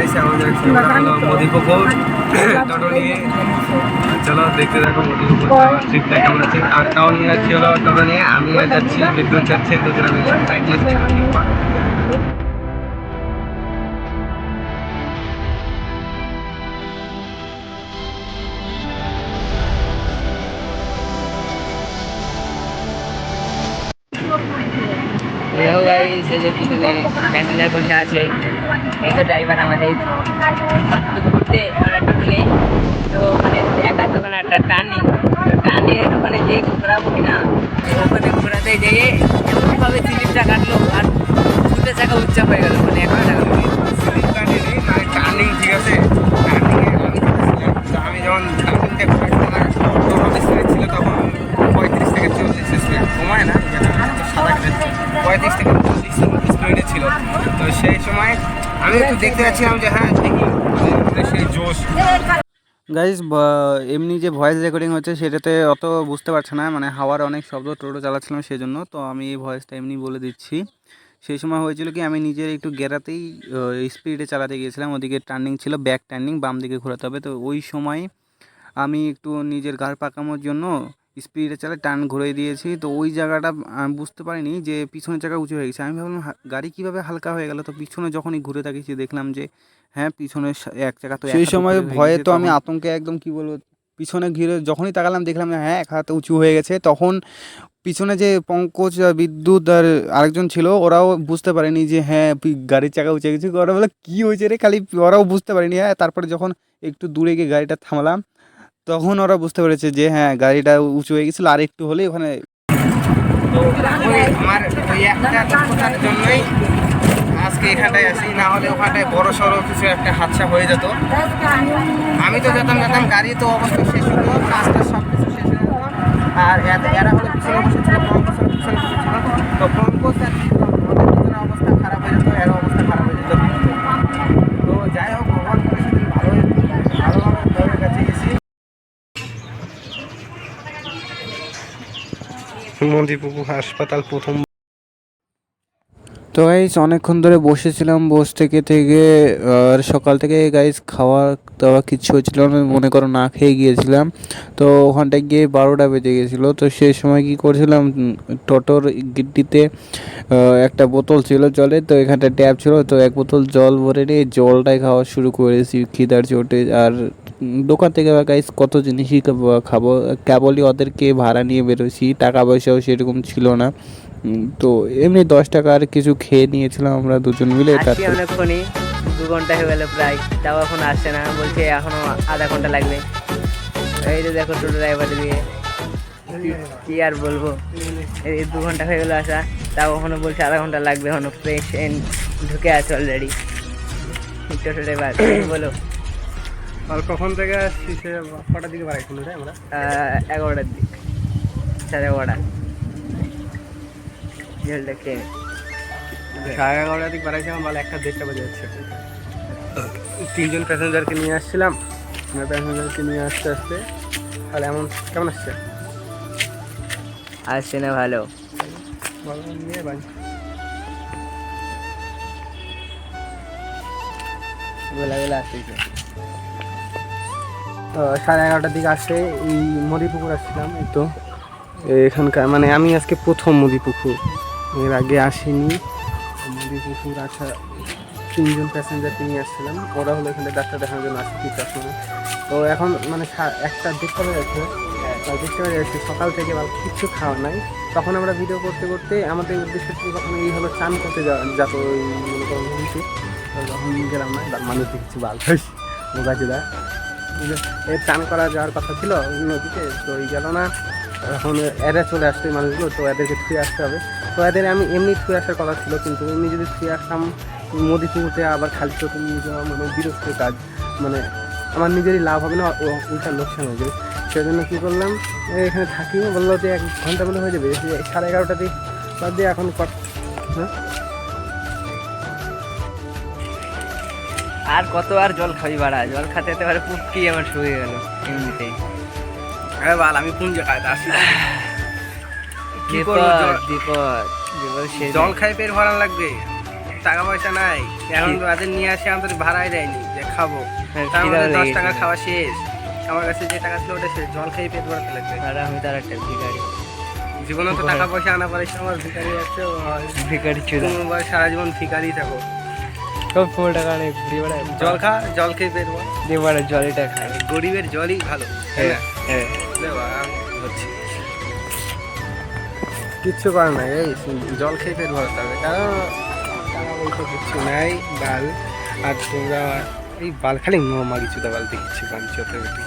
পাইছে আমাদের মোদিপুকুর টোটো নিয়ে। চলো দেখতে দেখো মোদিপুকুর ট্রিপটা কেমন আছে। আর তাও নিয়ে যাচ্ছি হলো টোটো নিয়ে, আমি যাচ্ছি, বিদ্যুৎ যাচ্ছে, দুজনে মিলে বাইক নিয়ে। দেখো গাইস, এই যে পিছনে প্যাসেঞ্জার বসে আছে, এই তো ড্রাইভার আমাদের ঘুরতে আমরা টোটালে। তো মানে একটা দোকানে একটা টার্নিং ওখানে যে ঘোরাবো কিনা, ওখানে ঘোরাতে যেয়ে এমনভাবে স্লিপটা কাটলো আর দুটো চাকা উচ্চাপ হয়ে গেল, মানে এখন স্লিপ কাটেনি, মানে টার্নিং ঠিক আছে। টার্নিংয়ে আমি যখন টার্নিংটা ঘুরাচ্ছিলাম আমার টোটো স্পিড ছিল তখন 35 থেকে 40 স্পিড, কমায় না সাদা 35 থেকে 40 স্পিডে ছিল। তো সেই সময় আমি একটু দেখতে যাচ্ছিলাম যে হ্যাঁ দেখি সেই জোশ। গাইজ এমনি যে ভয়েস রেকর্ডিং হচ্ছে সেটাতে অত বুঝতে পারছে না, মানে হাওয়ার অনেক শব্দ, টোটো চালাচ্ছিলাম সেই জন্য। তো আমি এই ভয়েসটা এমনি বলে দিচ্ছি। সেই সময় হয়েছিল কি, আমি নিজের একটু গেরাতেই স্পিডে চালাতে গিয়েছিলাম, ওদিকে টার্নিং ছিল, ব্যাক টার্নিং, বাম দিকে ঘোরাতে হবে। তো ওই সময় আমি একটু নিজের ঘাড় পাকানোর জন্য স্পিডে চালে টার্ন ঘুরে দিয়েছি। তো ওই জায়গাটা আমি বুঝতে পারিনি যে পিছনের চাকা উঁচু হয়ে গেছে। আমি ভাবলাম গাড়ি কীভাবে হালকা হয়ে গেল। তো পিছনে যখনই ঘুরে তাকিয়েছি দেখলাম যে হ্যাঁ পিছনে এক চাকা। তো সেই সময় ভয়ে তো আমি আতঙ্কে একদম কি বলবো, পিছনে ঘিরে যখনই তাকালাম দেখলাম হ্যাঁ এক হাত উঁচু হয়ে গেছে। তখন পিছনে যে পঙ্কজ, বিদ্যুৎ আর আরেকজন ছিল, ওরাও বুঝতে পারেনি যে হ্যাঁ গাড়ির চাকা উঁচে গেছে। ওরা বলে কী হয়েছে রে, খালি ওরাও বুঝতে পারেনি। হ্যাঁ তারপরে যখন একটু দূরে গিয়ে গাড়িটা থামালাম তখন ওরা বুঝতে পেরেছে যে হ্যাঁ গাড়িটা উঁচু হয়ে গেছিলো, আর একটু হলেই ওখানে। তো আমার ওই একটা দক্ষতার জন্যই আজকে এখানটায় আসি, না হলে ওখানটায় বড় সড়ো কিছু একটা হাদসা হয়ে যেত। আমি তো যেতাম গাড়ি তো অবস্থা শেষ হতো, কাজটা সব কিছু শেষ হয়ে যেত। আর এরা হলো পিছনে বসেছিল, পঙ্কজের পিছনে বসেছিল। তো পঙ্কজ আর ওদের দুজনের অবস্থা খারাপ হয়ে যেত, এর অবস্থা খারাপ হয়ে যেত। তো যাই হোক, ভগবান পরিস্থিতি ভালোভাবে দলের কাছে গেছি। মোদিপুকুর হাসপাতাল প্রথম। তো গাইস অনেকক্ষণ ধরে বসেছিলাম, বস থেকে আর সকাল থেকে গাইস খাওয়া দাওয়া কিচ্ছু হচ্ছিল না, মনে করো না খেয়ে গিয়েছিলাম। তো ওখানটায় গিয়ে 12টা বেজে গেছিলো। তো সেই সময় কি করছিলাম, টোটোর গিট্টিতে একটা বোতল ছিল জলের, তো এখানটা ট্যাপ ছিল, তো এক বোতল জল ভরে নিয়ে জলটাই খাওয়া শুরু করেছি খিদার চোটে। আর দোকান থেকে গাইস কত জিনিসই খাবো, কেবলই ওদেরকে ভাড়া নিয়ে বেরোছি, টাকা পয়সাও সেরকম ছিল না। তো এমনি 10 টাকার কিছু খেয়ে নিয়েছিলাম আমরা দুজন মিলে। তারপর অনেকক্ষণই 2 ঘন্টা হয়ে গেল প্রায়, তাও এখন আসছে না, বলছে এখনো আধা ঘন্টা লাগবে। এই যে দেখো টোটো ড্রাইভার দিয়ে কি আর বলবো, এই 2 ঘন্টা হয়ে গেলো আসা, তাও এখনো বলছে আধা ঘন্টা লাগবে, এখনো পেশেন্ট ঢুকে আছে অলরেডি। টোটো ড্রাইভার বলো, আর কখন থেকে কটার দিকে বাড়াইছিল রে আমরা? 11টার দিক, 11:30 জলটা খেয়ে 11:30 দিক বাড়াইছিলাম, বলে 1টা-1:30টা বাজে যাচ্ছে। 3জন প্যাসেঞ্জারকে নিয়ে আসছিলাম, আমরা প্যাসেঞ্জারকে নিয়ে আসতে আসতে তাহলে এমন কেমন আসছে? আসছে না ভালো, নিয়ে ভাই গোলাগুলো আসতেছে। 11:30টার দিকে আসছে, এই মোদিপুকুর আসছিলাম। এই তো এখানকার, মানে আমি আজকে প্রথম মোদিপুকুর, এর আগে আসিনি। মোদিপুকুর আসা 3জন প্যাসেঞ্জারকে নিয়ে আসছিলাম, ওরা হলো এখানে ডাক্তার দেখানোর জন্য আসছে কি আসলে। তো এখন মানে 1টা হয়ে যাচ্ছে, সকাল থেকে কিচ্ছু খাওয়া নাই। তখন আমরা ভিডিও করতে করতে আমাদের উদ্দেশ্য ছিল তখন এই হলো চান করতে যত ওই মনে করুন নদীতে, তখন গেলাম না, মানুষ কিছু বাল মোগাজিদা এর চান করা যাওয়ার কথা ছিল নদীতে, তো এই গেল না। এখন এরা চলে আসছে মানুষগুলো, তো এদেরকে ছুঁয়ে আসতে হবে। তো এদের আমি এমনি ছুঁয়ে আসার কথা ছিল, কিন্তু এমনি যদি ছুঁয়ে আসতাম মোদিপুকুরতে আবার খালি চোখে নিয়ে যাওয়া মানে বিরক্ত কাজ, মানে আমার নিজেরই লাভ হবে না, উল্টা লোকসান হয়ে যাবে। সেই জন্য কী করলাম, এখানে থাকি, বললো যে 1 ঘন্টা বলে হয়ে যাবে, 11:30 দিয়ে বাদ দিয়ে এখন হ্যাঁ আর কত আর জল খাবি বাড়া, জল খাতে যেতে পারে পুটকি আমার শুয়ে গেল এমনিতেই। হ্যাঁ বাল, আমি কোন জায়গায় আসি, বিপদ বিপদ, জল খাই পেট ভরা লাগবে। টাকা পয়সা নাই, এখন রাতে নিয়ে আসে আমাদের ভাড়াই দেয়নি যে খাবো, হ্যাঁ, তার খিদা মধ্যে 10 লেগেছে। টাকা খাওয়া শেষ। আমার কাছে যে টাকা ছিল ওটা শেষ, জল খেয়ে পেট ভরাতে লাগবে। আর আমি তার একটা ভিখারি, জীবনে তো টাকা পয়সা আনা পারিস না, আমার ভিখারি আছে, ভিখারি চুদা। তুমি সারা জীবন ভিখারি থাকো। সব 4 টাকা নেই, ঘুরি বেড়ায় জল খা, জল খেয়ে পেট ভর। দিয়ে বেড়া জলটা খাই। গরিবের জলই ভালো, তাই না? হ্যাঁ লে বাবা, হচ্ছে কিচ্ছু করার নাই, এই জল খেয়ে পেট ভরাতে হবে, কারণ টাকা পয়সা কিচ্ছু নাই। বাল আর তোমরা এই বাল খালি মাগি চুদা বালতে কিচ্ছু কাম চোখে বেটি।